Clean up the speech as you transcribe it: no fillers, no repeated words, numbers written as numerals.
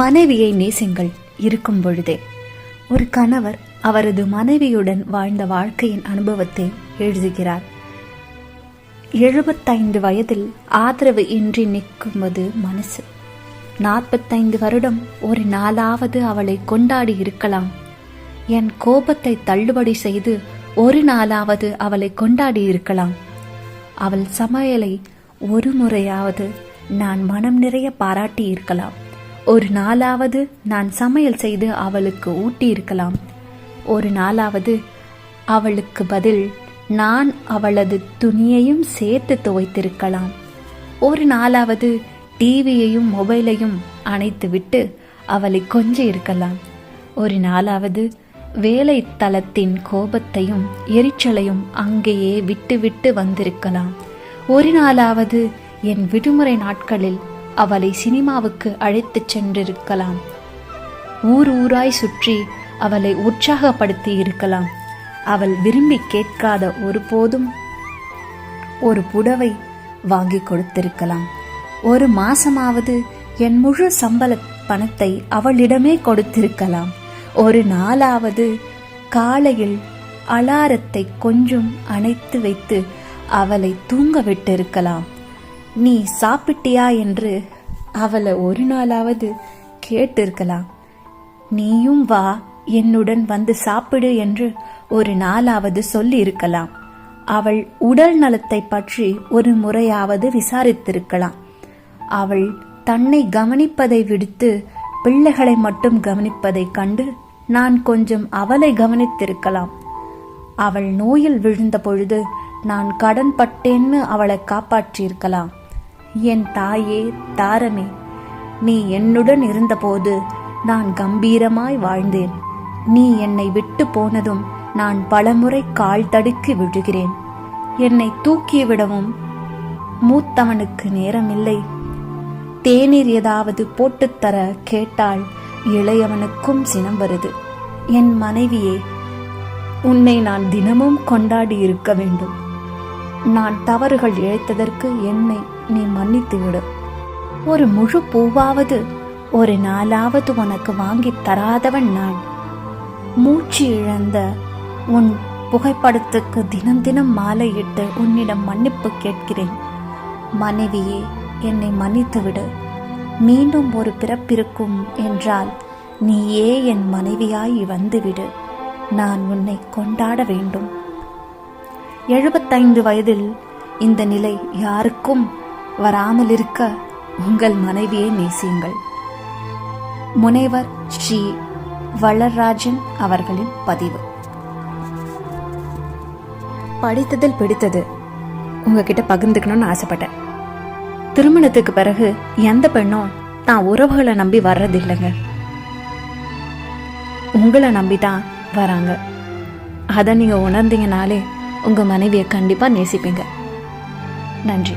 மனைவியை நேசிங்கள் இருக்கும் பொழுதே. ஒரு கணவர் அவரது மனைவியுடன் வாழ்ந்த வாழ்க்கையின் அனுபவத்தை எழுதுகிறார். 75 வயதில் ஆதரவு இன்றி நிற்கும்போது மனசு. 45 வருடம் ஒரு நாளாவது அவளை கொண்டாடி இருக்கலாம். என் கோபத்தை தள்ளுபடி செய்து ஒரு நாளாவது அவளை கொண்டாடி இருக்கலாம். அவள் சமையலை ஒரு முறையாவது நான் மனம் நிறைய பாராட்டி இருக்கலாம். ஒரு நாளாவது நான் சமையல் செய்து அவளுக்கு ஊட்டி இருக்கலாம். ஒரு நாளாவது அவளுக்கு பதில் நான் அவளது துணியையும் சேர்த்து துவைத்திருக்கலாம். ஒரு நாளாவது டிவியையும் மொபைலையும் அணைத்துவிட்டு அவளை கொஞ்சி இருக்கலாம். ஒரு நாளாவது வேலை தளத்தின் கோபத்தையும் எரிச்சலையும் அங்கேயே விட்டு விட்டு வந்திருக்கலாம். ஒரு நாளாவது என் விடுமுறை நாட்களில் அவளை சினிமாவுக்கு அழைத்துச் சென்றிருக்கலாம். ஊர் ஊராய் சுற்றி அவளை உற்சாகப்படுத்தி இருக்கலாம். அவள் விரும்பி கேட்காத ஒருபோதும் ஒரு புடவை வாங்கி கொடுத்திருக்கலாம். ஒரு மாசமாவது என் முழு சம்பள பணத்தை அவளிடமே கொடுத்திருக்கலாம். ஒரு நாளாவது காலையில் அலாரத்தை கொஞ்சம் அணைத்து வைத்து அவளை தூங்க விட்டிருக்கலாம். நீ சாப்பிட்டியா என்று அவளை ஒரு நாளாவது கேட்டிருக்கலாம். நீயும் வா என்னுடன் வந்து சாப்பிடு என்று ஒரு நாளாவது சொல்லி இருக்கலாம். அவள் உடல் நலத்தை பற்றி ஒரு முறையாவது விசாரித்திருக்கலாம். அவள் தன்னை கவனிப்பதை விடுத்து பிள்ளைகளை மட்டும் கவனிப்பதை கண்டு நான் கொஞ்சம் அவளை கவனித்திருக்கலாம். அவள் நோயில் விழுந்த பொழுது நான் கடன் பட்டேன்னு அவளை காப்பாற்றியிருக்கலாம். என் தாயே தாரமே, நீ என்னுடன் இருந்தபோது நான் கம்பீரமாய் வாழ்ந்தேன். நீ என்னை விட்டு போனதும் நான் பலமுறை கால் தடுக்கி விழுகிறேன். என்னை தூக்கிவிடவும் மூத்தவனுக்கு நேரமில்லை. தேநீர் ஏதாவது போட்டுத்தர கேட்டால் இளையவனுக்கும் சினம் வருது. என் மனைவியே, உன்னை நான் தினமும் கொண்டாடி இருக்க வேண்டும். நான் தவறுகள் இழைத்ததற்கு என்னை நீ மன்னித்து விடு. ஒரு முழு பூவாவது ஒரு நாளாவது உனக்கு வாங்கி தராதவன் நான். மூச்சு இழந்த உன் புகைப்படத்துக்கு தினம் தினம் மாலையிட்டு உன்னிடம் மன்னிப்பு கேட்கிறேன். மனைவியே, என்னை மன்னித்து விடு. மீண்டும் ஒரு பிறப்பிருக்கும் என்றால் நீயே என் மனைவியாய் வந்துவிடு. நான் உன்னை கொண்டாட வேண்டும். 75 வயதில் இந்த நிலை யாருக்கும் வராமல் இருக்க உங்கள் மனைவியை நேசியுங்கள். முனைவர் ஸ்ரீ வளர்ராஜன் அவர்களின் பதிவு. படித்ததில் பிடித்தது உங்ககிட்ட பகிர்ந்துக்கணும்னு ஆசைப்பட்டேன். திருமணத்துக்கு பிறகு எந்த பெண்ணும் தான் உறவுகளை நம்பி வர்றதில்லைங்க. உங்களை நம்பி தான் வராங்க. அதை நீங்க உணர்ந்தீங்கனாலே உங்க மனைவியை கண்டிப்பா நேசிப்பீங்க. நன்றி.